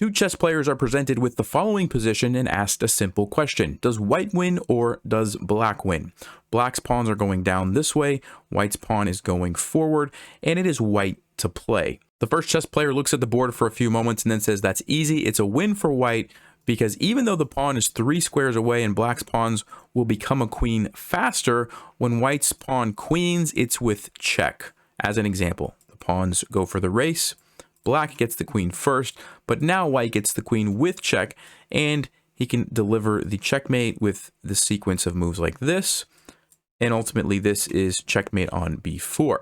Two chess players are presented with the following position and asked a simple question. Does white win or does black win? Black's pawns are going down this way, white's pawn is going forward, and it is white to play. The first chess player looks at the board for a few moments and then says that's easy, it's a win for white, because even though the pawn is 3 squares away and black's pawns will become a queen faster, when white's pawn queens, it's with check. As an example, the pawns go for the race. Black gets the queen first, but now white gets the queen with check, and he can deliver the checkmate with the sequence of moves like this, and ultimately this is checkmate on b4.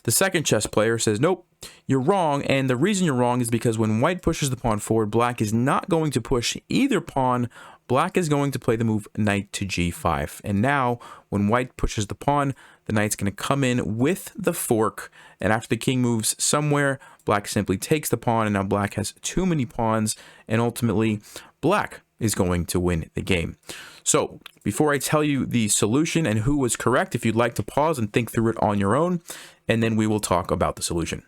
The second chess player says, nope, you're wrong, and the reason you're wrong is because when white pushes the pawn forward, black is not going to push either pawn. Black is going to play the move knight to g5, and now when white pushes the pawn, the knight's going to come in with the fork, and after the king moves somewhere, black simply takes the pawn, and now black has too many pawns, and ultimately black is going to win the game. So before I tell you the solution and who was correct, if you'd like to pause and think through it on your own, and then we will talk about the solution.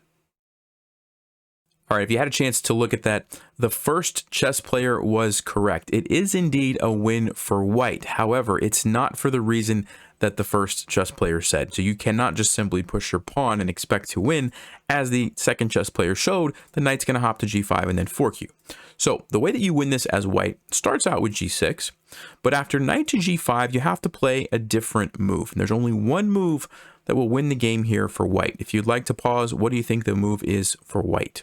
All right, if you had a chance to look at that, the first chess player was correct. It is indeed a win for white. However, it's not for the reason that the first chess player said. So you cannot just simply push your pawn and expect to win. As the second chess player showed, the knight's going to hop to g5 and then fork you. So the way that you win this as white starts out with g6, but after knight to g5, you have to play a different move. And there's only one move that will win the game here for white. If you'd like to pause, what do you think the move is for white?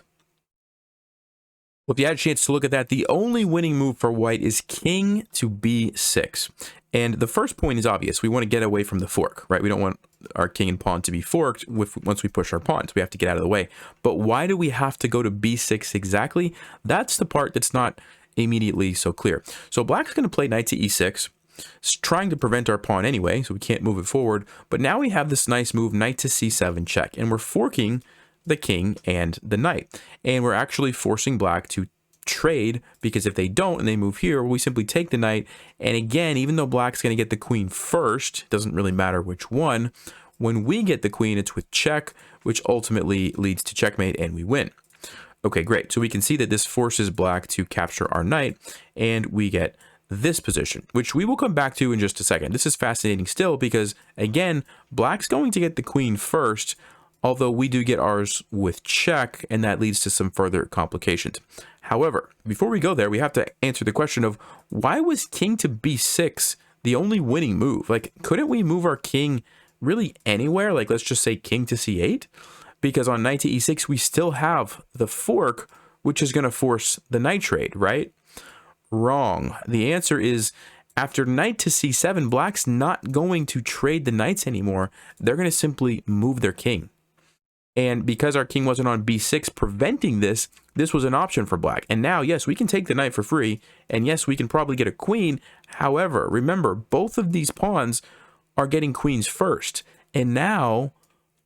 Well, if you had a chance to look at that, the only winning move for white is king to b6. And the first point is obvious. We want to get away from the fork, right? We don't want our king and pawn to be forked once we push our pawns. We have to get out of the way. But why do we have to go to b6 exactly? That's the part that's not immediately so clear. So black's going to play knight to e6. It's trying to prevent our pawn anyway, so we can't move it forward. But now we have this nice move, knight to c7 check. And we're forking the king and the knight, and we're actually forcing black to trade, because if they don't and they move here, we simply take the knight, and again, even though black's going to get the queen first, it doesn't really matter which one. When we get the queen, it's with check, which ultimately leads to checkmate, and we win. Okay, great. So we can see that this forces black to capture our knight, and we get this position, which we will come back to in just a second. This is fascinating still, because again, black's going to get the queen first, although we do get ours with check, and that leads to some further complications. However, before we go there, we have to answer the question of why was king to b6 the only winning move? Like, couldn't we move our king really anywhere? Like, let's just say king to c8, because on knight to e6, we still have the fork, which is going to force the knight trade, right? Wrong. The answer is after knight to c7, black's not going to trade the knights anymore. They're going to simply move their king. And because our king wasn't on b6 preventing this, this was an option for black. And now, yes, we can take the knight for free. And yes, we can probably get a queen. However, remember, both of these pawns are getting queens first. And now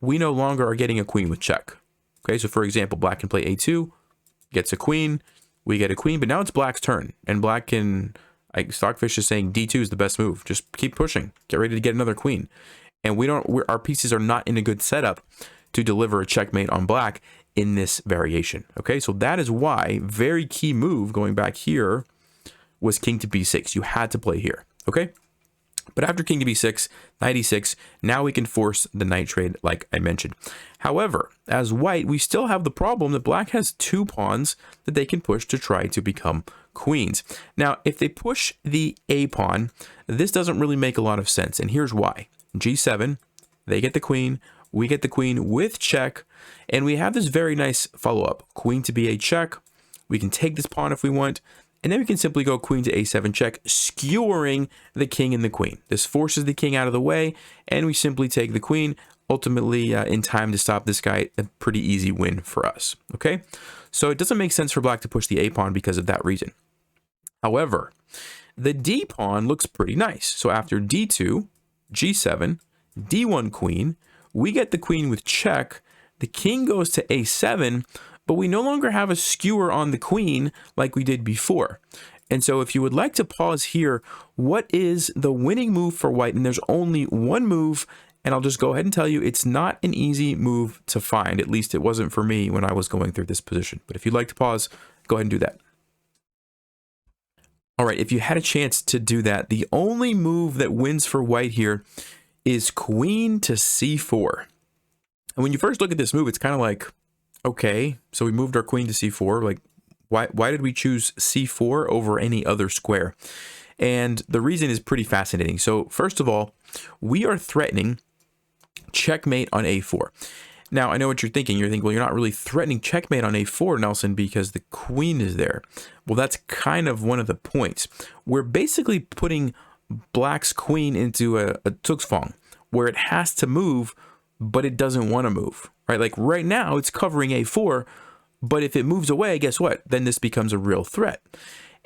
we no longer are getting a queen with check. Okay, so for example, black can play a2, gets a queen, we get a queen, but now it's black's turn. And black can, like Stockfish is saying, d2 is the best move. Just keep pushing. Get ready to get another queen. And our pieces are not in a good setup to deliver a checkmate on black in this variation. Okay, so that is why very key move going back here was king to b6. You had to play here. Okay, but after king to b6, knight e6, now we can force the knight trade like I mentioned. However, as white, we still have the problem that black has 2 pawns that they can push to try to become queens. Now, if they push the a pawn, this doesn't really make a lot of sense, and here's why. g7, they get the queen, we get the queen with check, and we have this very nice follow-up. Queen to b8 check. We can take this pawn if we want, and then we can simply go queen to a7 check, skewering the king and the queen. This forces the king out of the way, and we simply take the queen, ultimately in time to stop this guy. A pretty easy win for us, okay? So it doesn't make sense for black to push the a pawn because of that reason. However, the d pawn looks pretty nice. So after d2, g7, d1 queen, we get the queen with check, the king goes to a7, but we no longer have a skewer on the queen like we did before. And so if you would like to pause here, what is the winning move for white? And there's only one move, and I'll just go ahead and tell you it's not an easy move to find. At least it wasn't for me when I was going through this position. But if you'd like to pause, Go ahead and do that. All right, if you had a chance to do that, the only move that wins for white here is queen to c4. And when you first look at this move, it's kind of like, okay, so we moved our queen to c4. Like, why did we choose c4 over any other square? And the reason is pretty fascinating. So first of all, we are threatening checkmate on a4. Now, I know what you're thinking. You're thinking, well, you're not really threatening checkmate on a4, Nelson, because the queen is there. Well, that's kind of one of the points. We're basically putting black's queen into a Zugzwang, where it has to move, but it doesn't want to move, right? Like right now, it's covering a4, but if it moves away, guess what? Then this becomes a real threat.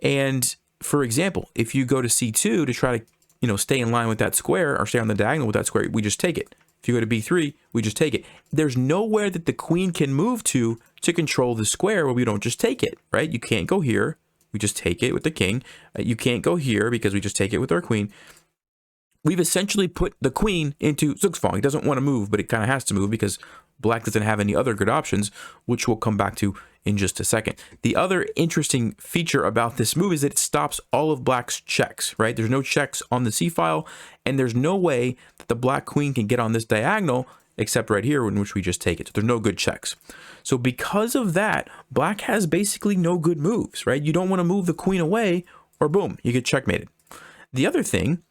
And for example, if you go to c2 to try to, stay in line with that square or stay on the diagonal with that square, we just take it. If you go to b3, we just take it. There's nowhere that the queen can move to control the square where we don't just take it, right? You can't go here. We just take it with the king. You can't go here because we just take it with our queen. We've essentially put the queen into Zugzwang. It doesn't want to move, but it kind of has to move because black doesn't have any other good options, which we'll come back to in just a second. The other interesting feature about this move is that it stops all of black's checks, right? There's no checks on the c file, and there's no way that the black queen can get on this diagonal except right here in which we just take it. So there's no good checks. So because of that, black has basically no good moves, right? You don't want to move the queen away or boom, you get checkmated. The other thing,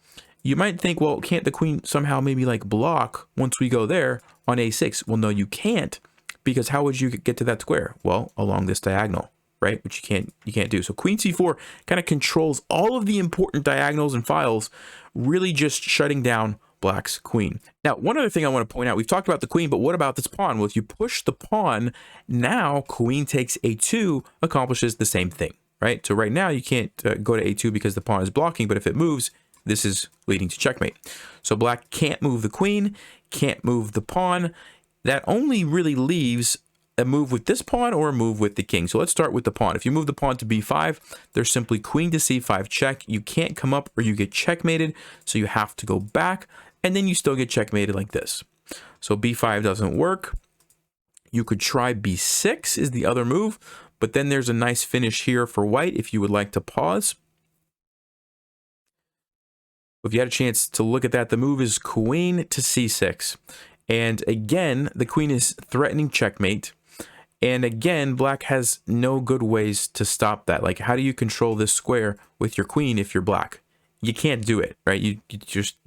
you might think, well, can't the queen somehow maybe like block once we go there on a6? Well, no, you can't, because how would you get to that square? Well, along this diagonal, right? Which you can't do. So queen c4 kind of controls all of the important diagonals and files, really just shutting down black's queen. Now, one other thing I want to point out, we've talked about the queen, but what about this pawn? Well, if you push the pawn, now queen takes a2 accomplishes the same thing, right? So right now you can't go to a2 because the pawn is blocking, but if it moves, this is leading to checkmate. So black can't move the queen, can't move the pawn. That only really leaves a move with this pawn or a move with the king. So let's start with the pawn. If you move the pawn to b5, there's simply queen to c5 check. You can't come up or you get checkmated, so you have to go back, and then you still get checkmated like this. So b5 doesn't work. You could try b6 is the other move, but then there's a nice finish here for white if you would like to pause. If you had a chance to look at that, the move is queen to c6. And again, the queen is threatening checkmate. And again, black has no good ways to stop that. Like, how do you control this square with your queen if you're black? You can't do it, right? You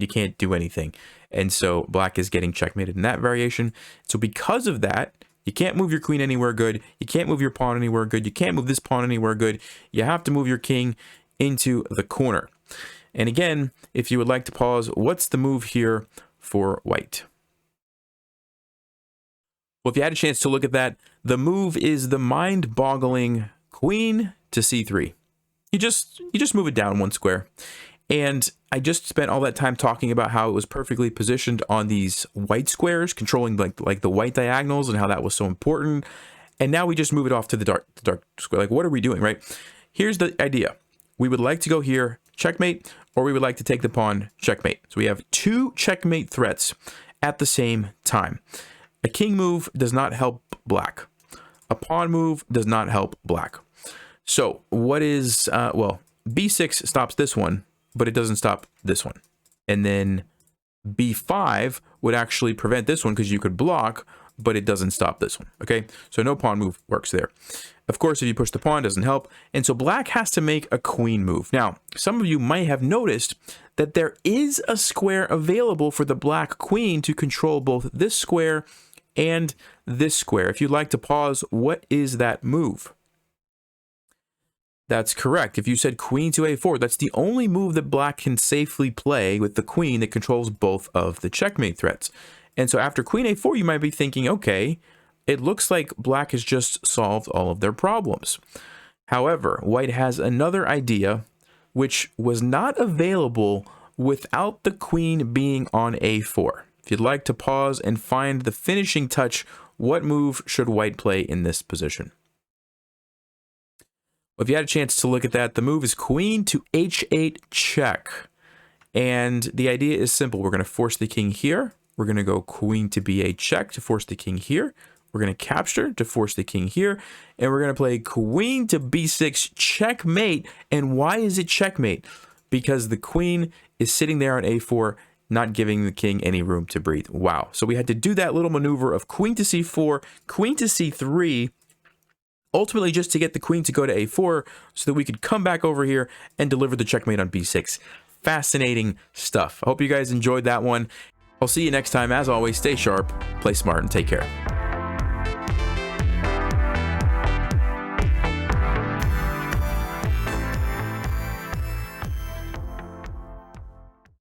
can't do anything. And so black is getting checkmated in that variation. So because of that, you can't move your queen anywhere good. You can't move your pawn anywhere good. You can't move this pawn anywhere good. You have to move your king into the corner. And again, if you would like to pause, what's the move here for white? Well, if you had a chance to look at that, the move is the mind-boggling queen to c3. You just move it down one square. And I just spent all that time talking about how it was perfectly positioned on these white squares, controlling like the white diagonals and how that was so important. And now we just move it off to the dark square. Like, what are we doing, right? Here's the idea. We would like to go here, checkmate, or we would like to take the pawn, checkmate. So we have two checkmate threats at the same time. A king move does not help black. A pawn move does not help black. So what is, well, b6 stops this one, but it doesn't stop this one. And then b5 would actually prevent this one because you could block, but it doesn't stop this one, okay? So no pawn move works there. Of course, if you push the pawn, it doesn't help. And so black has to make a queen move. Now, some of you might have noticed that there is a square available for the black queen to control both this square and this square. If you'd like to pause, what is that move? That's correct. If you said queen to a4, that's the only move that black can safely play with the queen that controls both of the checkmate threats. And so after queen a4, you might be thinking, okay, it looks like black has just solved all of their problems. However, white has another idea which was not available without the queen being on a4. If you'd like to pause and find the finishing touch, what move should white play in this position? Well, if you had a chance to look at that, the move is queen to h8 check. And the idea is simple. We're going to force the king here. We're going to go queen to b8 check to force the king here. We're going to capture to force the king here, and we're going to play queen to b6, checkmate. And why is it checkmate? Because the queen is sitting there on a4, not giving the king any room to breathe. Wow. So we had to do that little maneuver of queen to c4, queen to c3, ultimately just to get the queen to go to a4 so that we could come back over here and deliver the checkmate on b6. Fascinating stuff. I hope you guys enjoyed that one. I'll see you next time. As always, stay sharp, play smart, and take care.